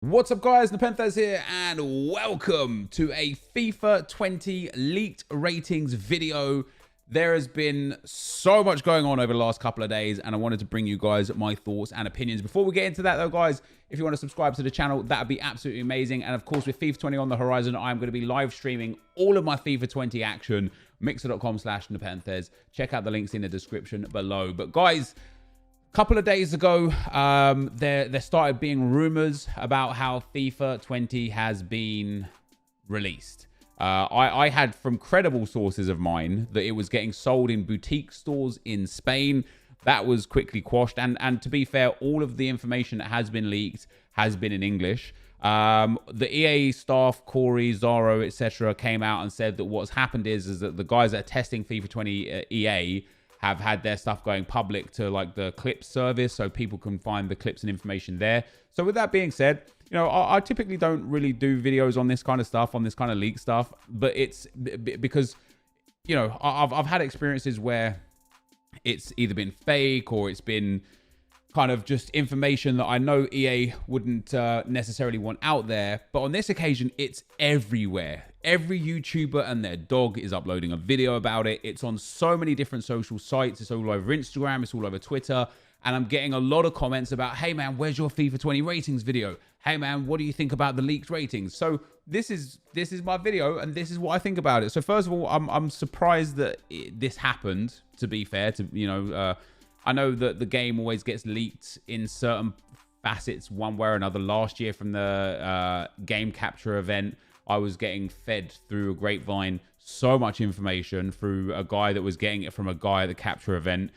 What's up guys, NepentheZ here and welcome to a FIFA 20 leaked ratings video. There has been so much going on over the last couple of days and I wanted to bring you guys my thoughts and opinions. Before we get into that though guys, if you want to subscribe to the channel, that would be absolutely amazing. And of course with FIFA 20 on the horizon, I'm going to be live streaming all of my FIFA 20 action, mixer.com/NepentheZ. Check out the links in the description below. But guys, couple of days ago, there started being rumors about how FIFA 20 has been released. I had from credible sources of mine that it was getting sold in boutique stores in Spain. That was quickly quashed. And to be fair, all of the information that has been leaked has been in English. The EA staff, Corey, Zaro, etc. came out and said that what's happened is that the guys that are testing FIFA 20 EA have had their stuff going public to like the clips service so people can find the clips and information there. So with that being said, you know, I typically don't really do videos on this kind of stuff, on this kind of leak stuff, but it's because, you know, I've had experiences where it's either been fake or it's been kind of just information that I know EA wouldn't necessarily want out there. But on this occasion, it's everywhere. Every YouTuber and their dog is uploading a video about it. It's on so many different social sites. It's all over Instagram. It's all over Twitter. And I'm getting a lot of comments about, hey man, where's your FIFA 20 ratings video? Hey man, what do you think about the leaked ratings? So this is my video and this is what I think about it. So first of all, I'm surprised that this happened, to be fair, to, you know, I know that the game always gets leaked in certain facets one way or another. Last year from the game capture event, I was getting fed through a grapevine so much information through a guy that was getting it from a guy at the capture event.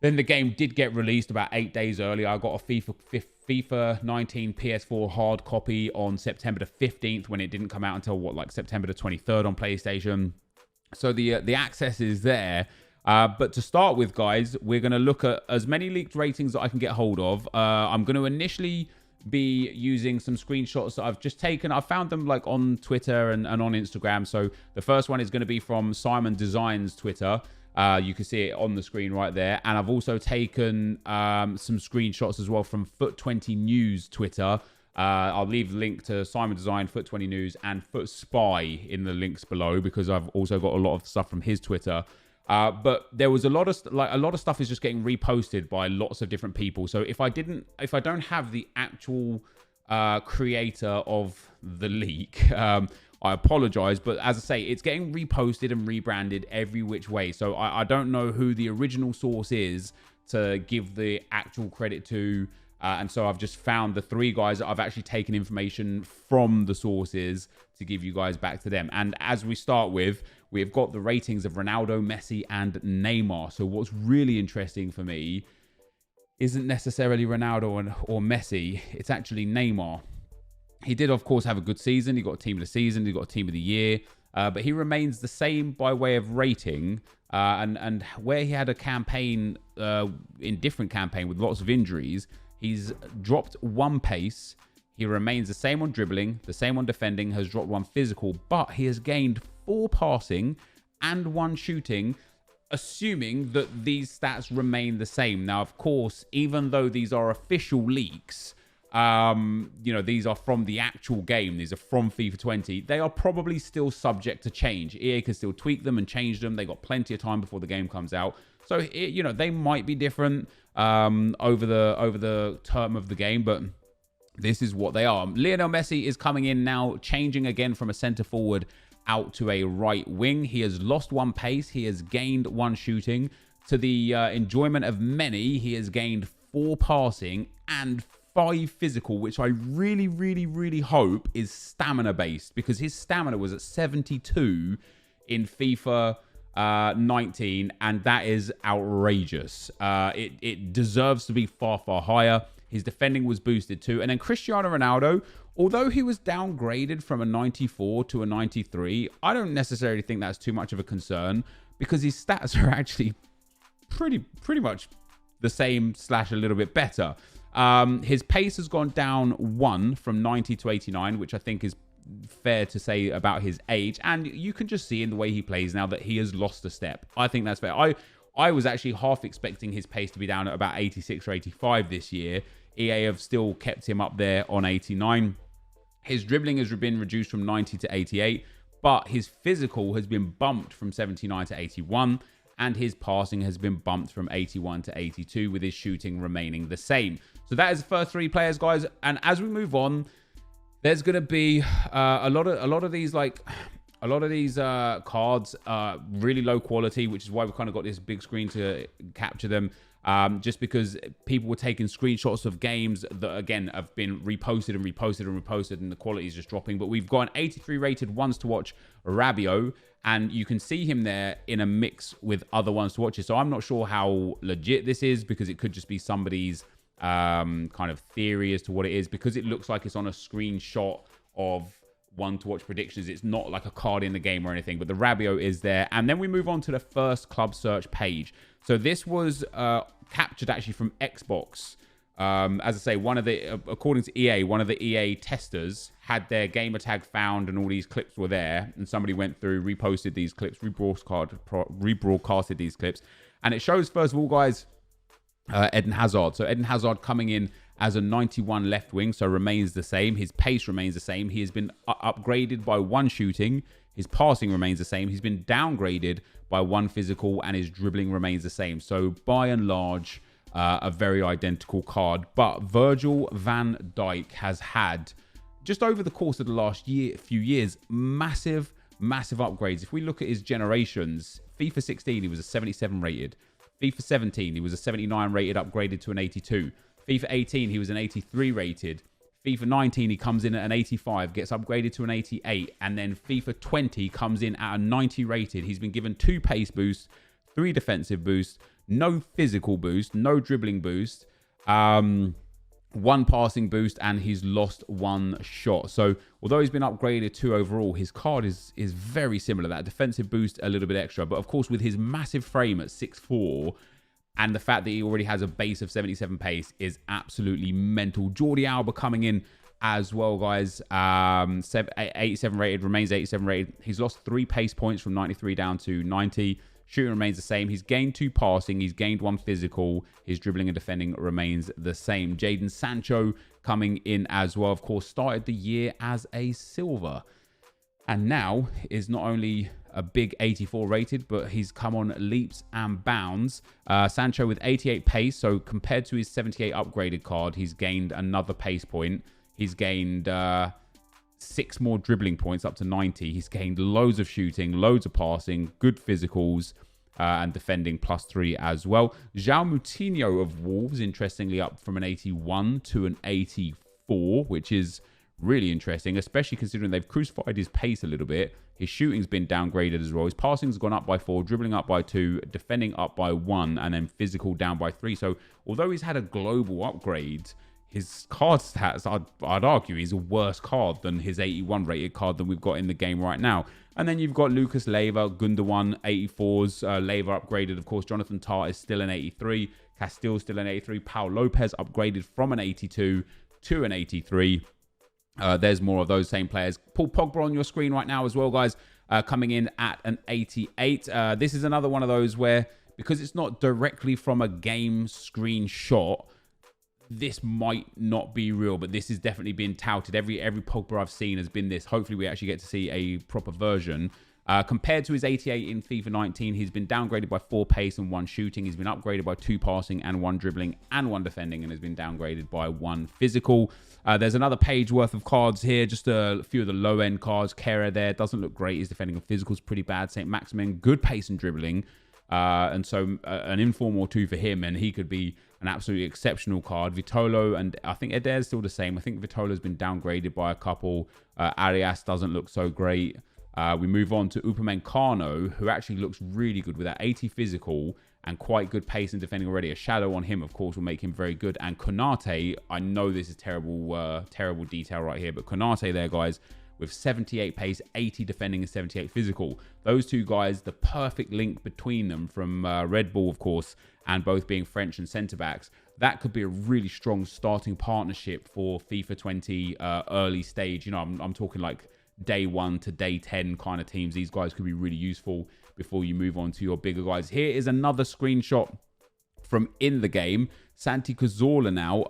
Then the game did get released about 8 days earlier. I got a FIFA 19 PS4 hard copy on September the 15th when it didn't come out until, what, like September the 23rd on PlayStation. So the access is there. But to start with, guys, we're going to look at as many leaked ratings that I can get hold of. I'm going to initially be using some screenshots that I've just taken. I found them like on Twitter and on Instagram. So the first one is going to be from Simon Design's Twitter. You can see it on the screen right there. And I've also taken some screenshots as well from Foot20 News Twitter. I'll leave a link to Simon Design, Foot20 News, and Foot Spy in the links below because I've also got a lot of stuff from his Twitter. But there was a lot of stuff is just getting reposted by lots of different people. So if I don't have the actual creator of the leak, I apologize. But as I say, it's getting reposted and rebranded every which way. So I don't know who the original source is to give the actual credit to. And so I've just found the 3 guys that I've actually taken information from the sources to give you guys back to them. And as we start with, we've got the ratings of Ronaldo, Messi, and Neymar. So what's really interesting for me isn't necessarily Ronaldo or Messi. It's actually Neymar. He did, of course, have a good season. He got a team of the season. He got a team of the year. But he remains the same by way of rating. And where he had a campaign, in different campaign with lots of injuries, he's dropped 1 pace. He remains the same on dribbling, the same on defending, has dropped 1 physical, but he has gained 4 passing and 1 shooting, assuming that these stats remain the same. Now, of course, even though these are official leaks, you know, these are from the actual game, these are from FIFA 20, they are probably still subject to change. EA can still tweak them and change them. They got plenty of time before the game comes out. So, you know, they might be different over the term of the game, but this is what they are. Lionel Messi is coming in now, changing again from a centre forward out to a right wing. He has lost 1 pace. He has gained 1 shooting. To the enjoyment of many, he has gained 4 passing and 5 physical, which I really, really, really hope is stamina based because his stamina was at 72 in FIFA 19, and that is outrageous. It deserves to be far, far higher. His defending was boosted too. And then Cristiano Ronaldo, although he was downgraded from a 94 to a 93, I don't necessarily think that's too much of a concern because his stats are actually pretty much the same / a little bit better. His pace has gone down 1 from 90 to 89, which I think is fair to say about his age. And you can just see in the way he plays now that he has lost a step. I think that's fair. I was actually half expecting his pace to be down at about 86 or 85 this year. EA have still kept him up there on 89. His dribbling has been reduced from 90 to 88, but his physical has been bumped from 79 to 81, and his passing has been bumped from 81 to 82, with his shooting remaining the same. So that is the first 3 players, guys. And as we move on, there's going to be a lot of these cards really low quality, which is why we kind of got this big screen to capture them. Just because people were taking screenshots of games that, again, have been reposted and reposted and reposted, and the quality is just dropping. But we've got an 83 rated ones to watch Rabiot, and you can see him there in a mix with other ones to watch. So I'm not sure how legit this is, because it could just be somebody's kind of theory as to what it is, because it looks like it's on a screenshot of one to watch predictions. It's not like a card in the game or anything, but the Rabiot is there. And then we move on to the first club search page. So this was captured actually from Xbox. As I say, according to EA, one of the EA testers had their gamer tag found, and all these clips were there, and somebody went through, reposted these clips, rebroadcasted these clips, and it shows, first of all, guys, Eden Hazard. So Eden Hazard coming in as a 91 left wing, so remains the same. His pace remains the same. He has been upgraded by 1 shooting. His passing remains the same. He's been downgraded by 1 physical, and his dribbling remains the same. So by and large, a very identical card. But Virgil van Dijk has had, just over the course of the last few years, massive upgrades. If we look at his generations, FIFA 16, he was a 77 rated. FIFA 17, he was a 79 rated, upgraded to an 82. FIFA 18, he was an 83 rated. FIFA 19, he comes in at an 85, gets upgraded to an 88. And then FIFA 20 comes in at a 90 rated. He's been given 2 pace boosts, 3 defensive boosts, no physical boost, no dribbling boost, 1 passing boost, and he's lost 1 shot. So although he's been upgraded 2 overall, his card is very similar. That defensive boost a little bit extra, but of course with his massive frame at 6'4", and the fact that he already has a base of 77 pace is absolutely mental. Jordi Alba coming in as well, guys. 87 rated, remains 87 rated. He's lost 3 pace points from 93 down to 90. Shooting remains the same. He's gained 2 passing. He's gained 1 physical. His dribbling and defending remains the same. Jadon Sancho coming in as well. Of course, started the year as a silver, and now is not only a big 84 rated, but he's come on leaps and bounds. Sancho with 88 pace. So compared to his 78 upgraded card, he's gained another pace point. He's gained 6 more dribbling points up to 90. He's gained loads of shooting, loads of passing, good physicals, and defending +3 as well. João Moutinho of Wolves, interestingly, up from an 81 to an 84, which is really interesting, especially considering they've crucified his pace a little bit. His shooting's been downgraded as well. His passing's gone up by 4, dribbling up by 2, defending up by 1, and then physical down by 3. So although he's had a global upgrade, his card stats, I'd argue, he's a worse card than his 81 rated card that we've got in the game right now. And then you've got Lucas Leiva, Gundogan, 84s. Leiva upgraded, of course. Jonathan Tah is still an 83. Castile still an 83. Pau Lopez upgraded from an 82 to an 83. There's more of those same players. Paul Pogba on your screen right now as well, guys, coming in at an 88. This is another one of those where, because it's not directly from a game screenshot, this might not be real, but this is definitely being touted. Every Pogba I've seen has been this. Hopefully we actually get to see a proper version. Compared to his 88 in FIFA 19, he's been downgraded by 4 pace and 1 shooting. He's been upgraded by 2 passing and 1 dribbling and 1 defending, and has been downgraded by 1 physical. There's another page worth of cards here, just a few of the low-end cards. Kera there, doesn't look great. His defending and physical's pretty bad. St. Maximin, good pace and dribbling. And so an inform or 2 for him, and he could be an absolutely exceptional card. Vitolo, and I think Eder's still the same. I think Vitolo's been downgraded by a couple. Arias doesn't look so great. We move on to Upamecano, who actually looks really good with that 80 physical and quite good pace and defending already. A shadow on him, of course, will make him very good. And Konate, I know this is terrible detail right here, but Konate there, guys, with 78 pace, 80 defending, and 78 physical. Those 2 guys, the perfect link between them from Red Bull, of course, and both being French and centre-backs. That could be a really strong starting partnership for FIFA 20 early stage. You know, I'm talking like day 1 to day 10 kind of teams. These guys could be really useful before you move on to your bigger guys. Here is another screenshot from in the game. Santi Cazorla now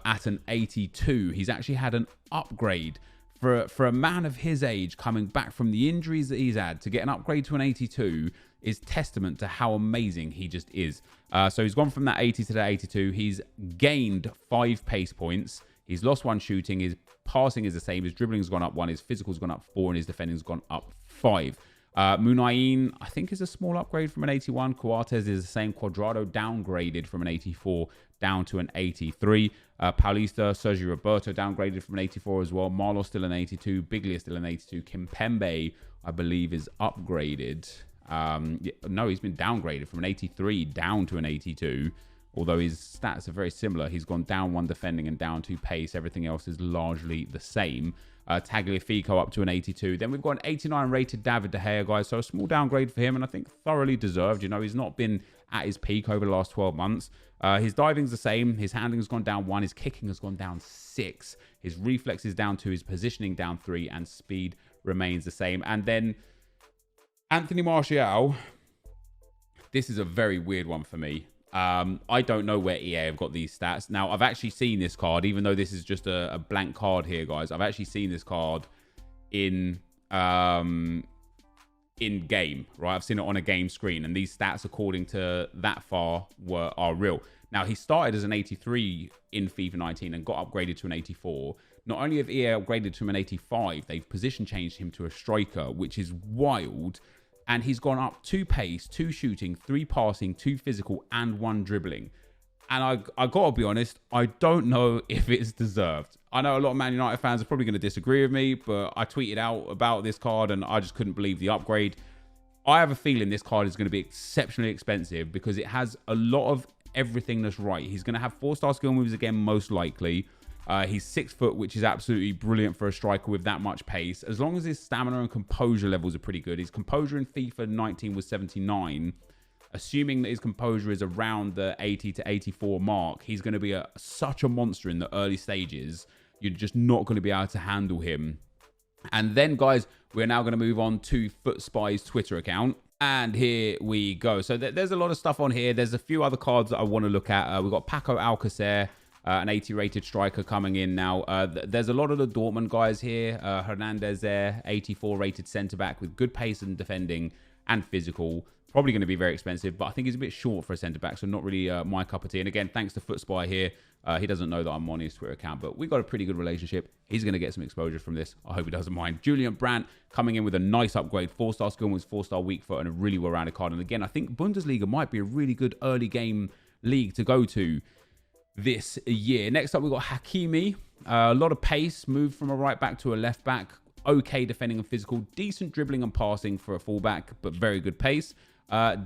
at an 82. He's actually had an upgrade for a man of his age coming back from the injuries that he's had. To get an upgrade to an 82 is testament to how amazing he just is. So he's gone from that 80 to that 82. He's gained 5 pace points. He's lost 1 shooting. His passing is the same. His dribbling's gone up 1. His physical's gone up 4. And his defending's gone up 5. Munayin, I think, is a small upgrade from an 81. Coates is the same. Cuadrado downgraded from an 84 down to an 83. Paulista, Sergio Roberto downgraded from an 84 as well. Marlo still an 82. Biglia still an 82. Kimpembe, I believe, is upgraded. No, he's been downgraded from an 83 down to an 82. Although his stats are very similar. He's gone down 1 defending and down 2 pace. Everything else is largely the same. Tagliafico up to an 82. Then we've got an 89 rated David De Gea, guys. So a small downgrade for him, and I think thoroughly deserved. You know, he's not been at his peak over the last 12 months. His diving's the same. His handling's gone down 1. His kicking has gone down 6. His reflex is down 2. His positioning down 3. And speed remains the same. And then Anthony Martial. This is a very weird one for me. I don't know where EA have got these stats. Now, I've actually seen this card, even though this is just a blank card here, guys. I've actually seen this card in game, right? I've seen it on a game screen, and these stats, according to that far, are real. Now, he started as an 83 in FIFA 19 and got upgraded to an 84. Not only have EA upgraded to an 85, they've position changed him to a striker, which is wild. And he's gone up 2 pace, 2 shooting, 3 passing, 2 physical, and 1 dribbling. And I gotta be honest, I don't know if it's deserved. I know a lot of Man United fans are probably going to disagree with me, but I tweeted out about this card and I just couldn't believe the upgrade. I have a feeling this card is going to be exceptionally expensive because it has a lot of everything that's right. He's going to have 4-star skill moves again, most likely. He's 6 foot, which is absolutely brilliant for a striker with that much pace. As long as his stamina and composure levels are pretty good. His composure in FIFA 19 was 79. Assuming that his composure is around the 80 to 84 mark, he's going to be such a monster in the early stages. You're just not going to be able to handle him. And then, guys, we're now going to move on to FootSpy's Twitter account. And here we go. So there's a lot of stuff on here. There's a few other cards that I want to look at. We've got Paco Alcacer. An 80 rated striker coming in now. There's a lot of the Dortmund guys here. Hernandez there, 84 rated centre-back with good pace and defending and physical. Probably going to be very expensive, but I think he's a bit short for a centre-back, so not really my cup of tea. And again, thanks to FootSpy here. He doesn't know that I'm on his Twitter account, but we've got a pretty good relationship. He's going to get some exposure from this. I hope he doesn't mind. Julian Brandt coming in with a nice upgrade. 4-star skill moves, 4-star weak foot, and a really well-rounded card. And again, I think Bundesliga might be a really good early game league to go to this year. Next up, we've got Hakimi. A lot of pace, moved from a right back to a left back. Okay defending and physical. Decent dribbling and passing for a fullback, but very good pace.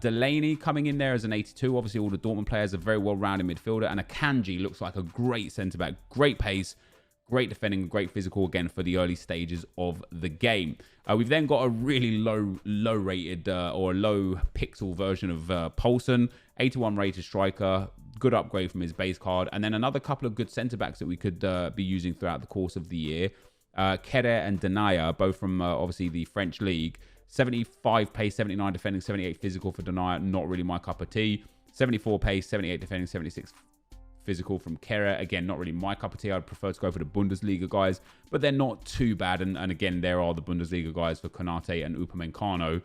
Delaney coming in there as an 82. Obviously, all the Dortmund players are very well-rounded midfielder. And Akanji looks like a great centre-back. Great pace, great defending, great physical, again, for the early stages of the game. We've then got a really low-rated or low pixel version of Poulsen. 81 rated striker. Good upgrade from his base card. And then another couple of good centre-backs that we could be using throughout the course of the year. Kere and Denaya, both from obviously the French league. 75 pace, 79 defending, 78 physical for Denaya. Not really my cup of tea. 74 pace, 78 defending, 76 physical from Kere. Again, not really my cup of tea. I'd prefer to go for the Bundesliga guys, but they're not too bad. And again, there are the Bundesliga guys for Konate and Upamecano.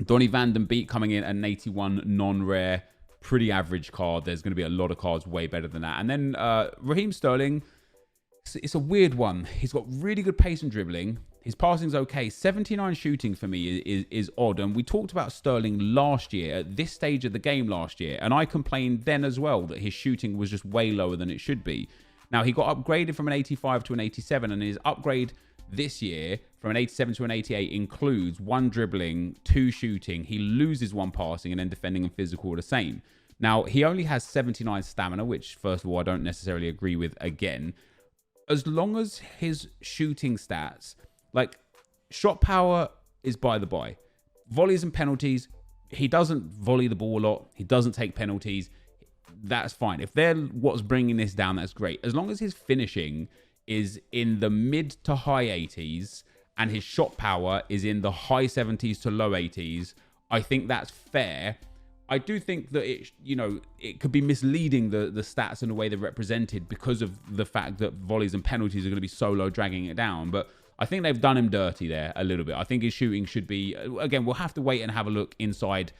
Donny van den Beek coming in, an 81 non-rare. Pretty average card. There's going to be a lot of cards way better than that. And then Raheem Sterling, it's a weird one. He's got really good pace and dribbling. His passing's okay. 79 shooting for me is odd. And we talked about Sterling last year, at this stage of the game last year. And I complained then as well that his shooting was just way lower than it should be. Now, he got upgraded from an 85 to an 87. And his upgrade this year from an 87 to an 88 includes 1 dribbling, 2 shooting. He loses 1 passing, and then defending and physical are the same. Now, he only has 79 stamina, which, first of all, I don't necessarily agree with again. As long as his shooting stats, like shot power is by the by. Volleys and penalties, he doesn't volley the ball a lot. He doesn't take penalties. That's fine. If they're what's bringing this down, that's great. As long as his finishing is in the mid to high 80s and his shot power is in the high 70s to low 80s, I think that's fair. I do think that it could be misleading the stats and the way they're represented because of the fact that volleys and penalties are going to be so low, dragging it down. But I think they've done him dirty there a little bit. I think his shooting should be, again, we'll have to wait and have a look inside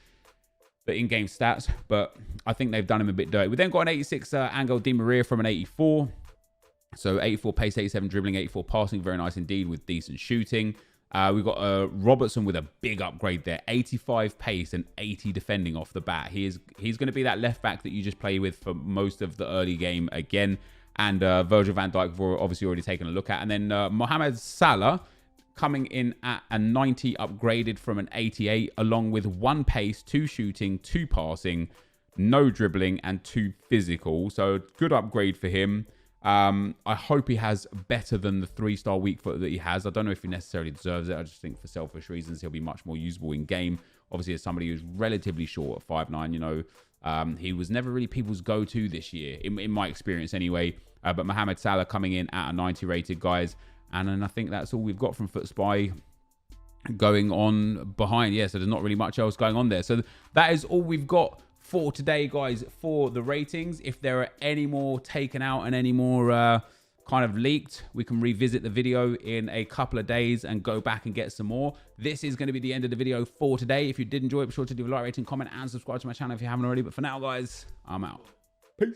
the in-game stats, but I think they've done him a bit dirty. We then got an 86 Angel Di Maria from an 84. So 84 pace, 87 dribbling, 84 passing. Very nice indeed with decent shooting. We've got Robertson with a big upgrade there. 85 pace and 80 defending off the bat. He's going to be that left back that you just play with for most of the early game again. And Virgil van Dijk, we've obviously already taken a look at. And then Mohamed Salah coming in at a 90 upgraded from an 88, along with 1 pace, 2 shooting, 2 passing, no dribbling, and 2 physical. So good upgrade for him. I hope he has better than the 3-star weak foot that he has. I don't know if he necessarily deserves it. I just think for selfish reasons, he'll be much more usable in game. Obviously, as somebody who's relatively short at 5'9", he was never really people's go-to this year, in my experience anyway. But Mohamed Salah coming in at a 90 rated, guys. And then I think that's all we've got from FootSpy going on behind. Yeah, so there's not really much else going on there. So that is all we've got for today, guys, for the ratings. If there are any more taken out and any more kind of leaked, we can revisit the video in a couple of days and go back and get some more. This is going to be the end of the video for today. If you did enjoy it, be sure to leave a like, rating, comment, and subscribe to my channel if you haven't already. But for now, guys, I'm out. Peace.